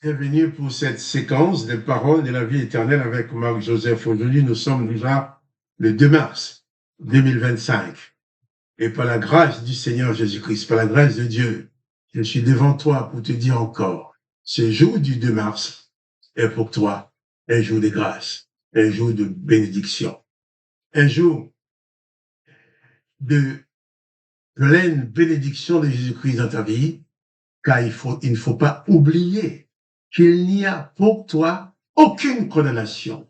Bienvenue pour cette séquence des paroles de la vie éternelle avec Marc-Joseph. Aujourd'hui, nous sommes déjà le 2 mars 2025. Et par la grâce du Seigneur Jésus-Christ, par la grâce de Dieu, je suis devant toi pour te dire encore, ce jour du 2 mars est pour toi un jour de grâce, un jour de bénédiction, un jour de pleine bénédiction de Jésus-Christ dans ta vie, car il ne faut pas oublier qu'il n'y a pour toi aucune condamnation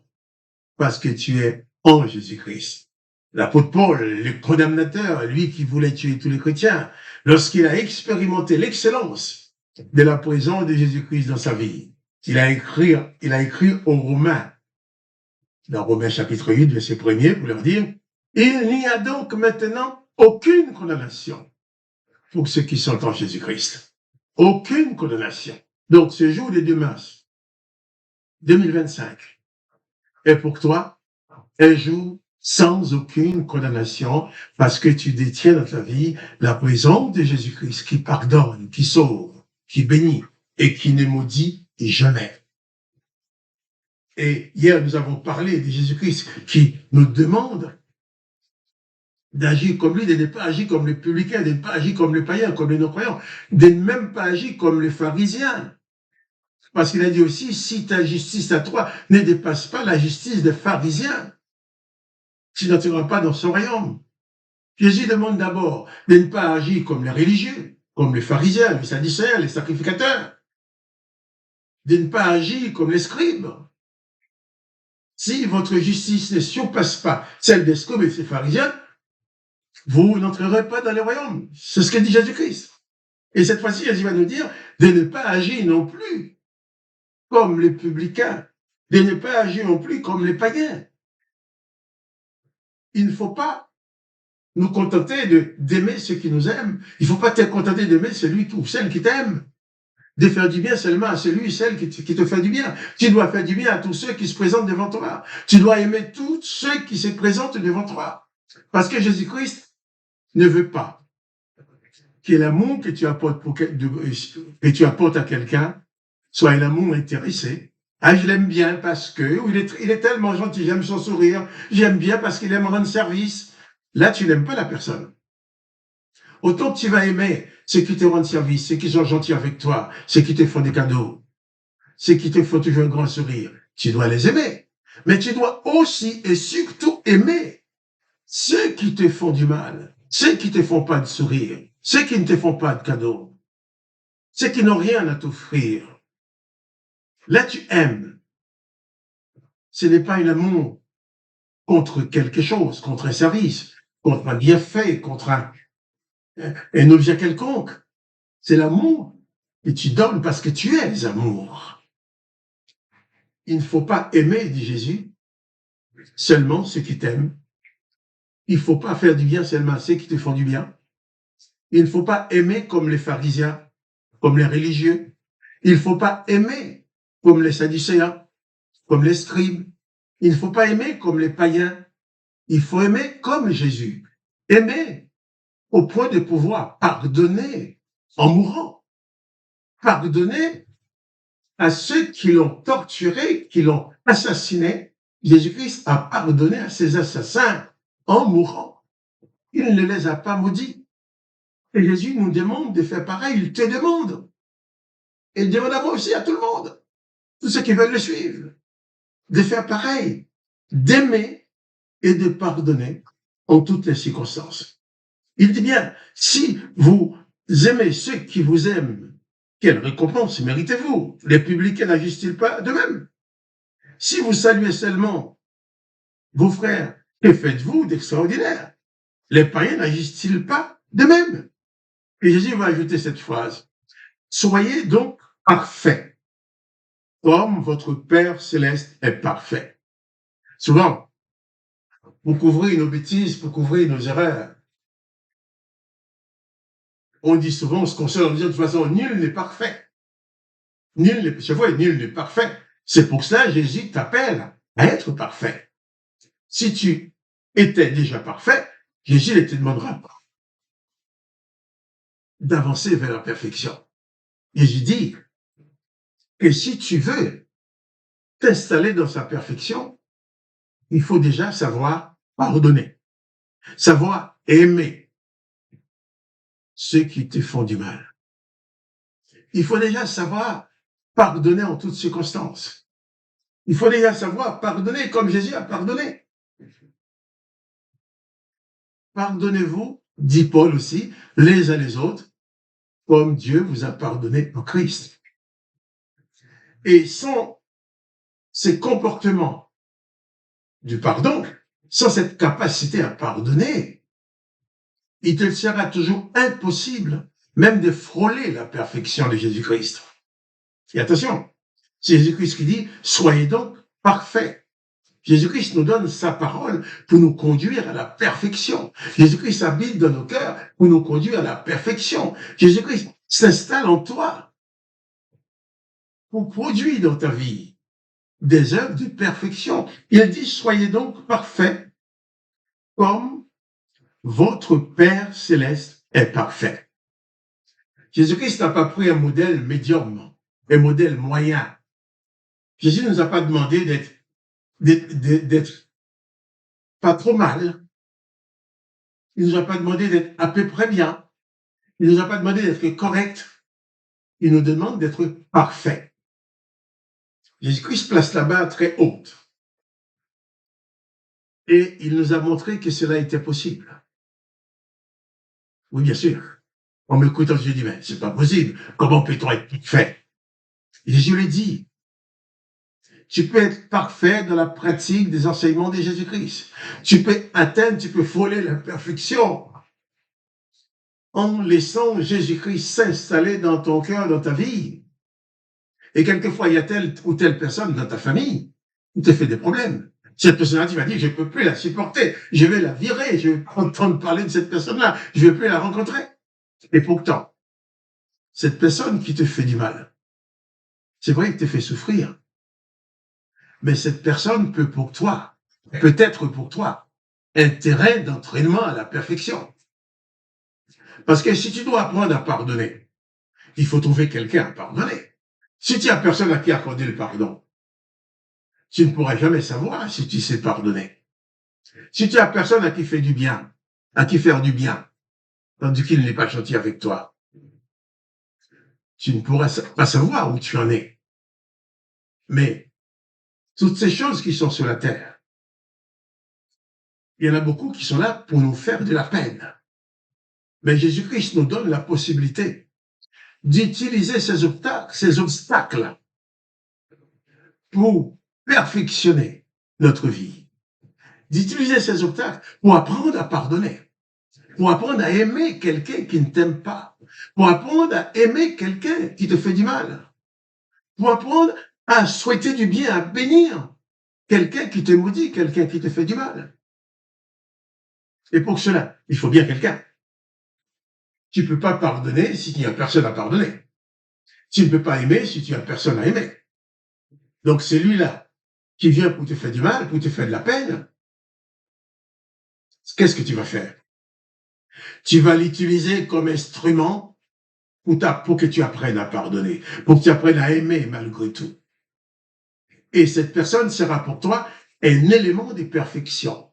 parce que tu es en Jésus-Christ. L'apôtre Paul, le condamnateur, lui qui voulait tuer tous les chrétiens, lorsqu'il a expérimenté l'excellence de la présence de Jésus-Christ dans sa vie, il a écrit aux Romains, dans Romains chapitre 8, verset 1er, pour leur dire, il n'y a donc maintenant aucune condamnation pour ceux qui sont en Jésus-Christ. Aucune condamnation. Donc, ce jour de 2 mars 2025 est pour toi un jour sans aucune condamnation parce que tu détiens dans ta vie la présence de Jésus-Christ qui pardonne, qui sauve, qui bénit et qui ne maudit jamais. Et hier, nous avons parlé de Jésus-Christ qui nous demande d'agir comme lui, de ne pas agir comme les publicains, de ne pas agir comme les païens, comme les non-croyants, de ne même pas agir comme les pharisiens. Parce qu'il a dit aussi, si ta justice à toi ne dépasse pas la justice des pharisiens, tu n'entreras pas dans son royaume. Jésus demande d'abord de ne pas agir comme les religieux, comme les pharisiens, les sadducéens, les sacrificateurs, de ne pas agir comme les scribes. Si votre justice ne surpasse pas celle des scribes et des pharisiens, vous n'entrerez pas dans le royaume. C'est ce que dit Jésus-Christ. Et cette fois-ci, Jésus va nous dire de ne pas agir non plus comme les publicains, de ne pas agir non plus comme les païens. Il ne faut pas nous contenter d'aimer ceux qui nous aiment. Il ne faut pas te contenter d'aimer celui ou celle qui t'aime. De faire du bien seulement à celui ou celle qui te fait du bien. Tu dois faire du bien à tous ceux qui se présentent devant toi. Tu dois aimer tous ceux qui se présentent devant toi. Parce que Jésus-Christ ne veut pas que l'amour que tu apportes à quelqu'un soit un amour intéressé. Ah, je l'aime bien parce que il est tellement gentil, j'aime son sourire, j'aime bien parce qu'il aime rendre service. Là, tu n'aimes pas la personne. Autant que tu vas aimer ceux qui te rendent service, ceux qui sont gentils avec toi, ceux qui te font des cadeaux, ceux qui te font toujours un grand sourire, tu dois les aimer. Mais tu dois aussi et surtout aimer ceux qui te font du mal, ceux qui te font pas de sourire, ceux qui ne te font pas de cadeaux, ceux qui n'ont rien à t'offrir. Là, tu aimes. Ce n'est pas un amour contre quelque chose, contre un service, contre un bienfait, contre un objet quelconque. C'est l'amour que tu donnes parce que tu es amour. Il ne faut pas aimer, dit Jésus, seulement ceux qui t'aiment. Il ne faut pas faire du bien seulement à ceux qui te font du bien. Il ne faut pas aimer comme les pharisiens, comme les religieux. Il ne faut pas aimer comme les sadducéens, comme les scribes. Il ne faut pas aimer comme les païens. Il faut aimer comme Jésus. Aimer au point de pouvoir pardonner en mourant. Pardonner à ceux qui l'ont torturé, qui l'ont assassiné. Jésus-Christ a pardonné à ces assassins en mourant. Il ne les a pas maudits. Et Jésus nous demande de faire pareil, il te demande. Et il demande à moi aussi, à tout le monde, tous ceux qui veulent le suivre, de faire pareil, d'aimer et de pardonner en toutes les circonstances. Il dit bien, si vous aimez ceux qui vous aiment, quelle récompense méritez-vous? Les publicains n'agissent-ils pas de même? Si vous saluez seulement vos frères, que faites-vous d'extraordinaire? Les païens n'agissent-ils pas de même? Et Jésus va ajouter cette phrase. Soyez donc parfaits, comme votre Père céleste est parfait. Souvent, pour couvrir nos bêtises, pour couvrir nos erreurs, on dit souvent, on se console en disant de toute façon, nul n'est parfait. Nul n'est parfait. C'est pour cela que Jésus t'appelle à être parfait. Si tu étais déjà parfait, Jésus ne te demandera pas d'avancer vers la perfection. Jésus dit, Et si tu veux t'installer dans sa perfection, il faut déjà savoir pardonner, savoir aimer ceux qui te font du mal. Il faut déjà savoir pardonner en toutes circonstances. Il faut déjà savoir pardonner comme Jésus a pardonné. Pardonnez-vous, dit Paul aussi, les uns les autres, comme Dieu vous a pardonné en Christ. Et sans ces comportements du pardon, sans cette capacité à pardonner, il te sera toujours impossible même de frôler la perfection de Jésus-Christ. Et attention, c'est Jésus-Christ qui dit, soyez donc parfaits. Jésus-Christ nous donne sa parole pour nous conduire à la perfection. Jésus-Christ habite dans nos cœurs pour nous conduire à la perfection. Jésus-Christ s'installe en toi pour produire dans ta vie des œuvres de perfection. Il dit, soyez donc parfaits comme votre Père céleste est parfait. Jésus-Christ n'a pas pris un modèle médium, un modèle moyen. Jésus ne nous a pas demandé d'être pas trop mal. Il ne nous a pas demandé d'être à peu près bien. Il ne nous a pas demandé d'être correct. Il nous demande d'être parfait. Jésus-Christ place la barre très haute. Et il nous a montré que cela était possible. Oui, bien sûr. En m'écoutant, je dis, mais c'est pas possible. Comment peut-on être parfait? Jésus le dit. Tu peux être parfait dans la pratique des enseignements de Jésus-Christ. Tu peux frôler la perfection en laissant Jésus-Christ s'installer dans ton cœur, dans ta vie. Et quelquefois, il y a telle ou telle personne dans ta famille qui te fait des problèmes. Cette personne-là, tu vas dire, je ne peux plus la supporter, je vais la virer, je vais pas entendre parler de cette personne-là, je ne vais plus la rencontrer. Et pourtant, cette personne qui te fait du mal, c'est vrai qu'il te fait souffrir, mais cette personne peut être pour toi, un terrain d'entraînement à la perfection. Parce que si tu dois apprendre à pardonner, il faut trouver quelqu'un à pardonner. Si tu as personne à qui accorder le pardon, tu ne pourras jamais savoir si tu sais pardonner. Si tu as personne à qui faire du bien, tandis qu'il n'est pas gentil avec toi, tu ne pourras pas savoir où tu en es. Mais toutes ces choses qui sont sur la terre, il y en a beaucoup qui sont là pour nous faire de la peine. Mais Jésus-Christ nous donne la possibilité d'utiliser ces obstacles pour perfectionner notre vie. D'utiliser ces obstacles pour apprendre à pardonner, pour apprendre à aimer quelqu'un qui ne t'aime pas, pour apprendre à aimer quelqu'un qui te fait du mal, pour apprendre à souhaiter du bien, à bénir quelqu'un qui te maudit, quelqu'un qui te fait du mal. Et pour cela, il faut bien quelqu'un. Tu ne peux pas pardonner si tu n'as personne à pardonner. Tu ne peux pas aimer si tu n'as personne à aimer. Donc celui-là qui vient pour te faire du mal, pour te faire de la peine, qu'est-ce que tu vas faire? Tu vas l'utiliser comme instrument pour que tu apprennes à pardonner, pour que tu apprennes à aimer malgré tout. Et cette personne sera pour toi un élément de perfection.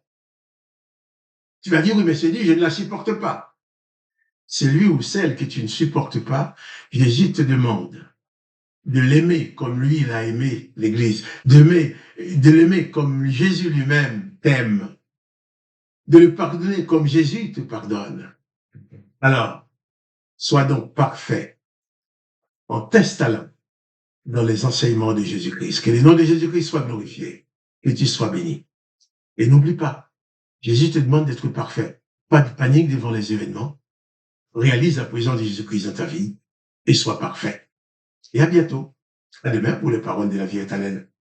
Tu vas dire, oui, mais c'est dit, je ne la supporte pas. Celui ou celle que tu ne supportes pas, Jésus te demande de l'aimer comme lui, il a aimé l'Église, de l'aimer comme Jésus lui-même t'aime, de le pardonner comme Jésus te pardonne. Alors, sois donc parfait en t'installant dans les enseignements de Jésus-Christ. Que le nom de Jésus-Christ soit glorifié, que tu sois béni. Et n'oublie pas, Jésus te demande d'être parfait. Pas de panique devant les événements. Réalise la présence de Jésus-Christ dans ta vie et sois parfait. Et à bientôt. À demain pour les paroles de la vie éternelle.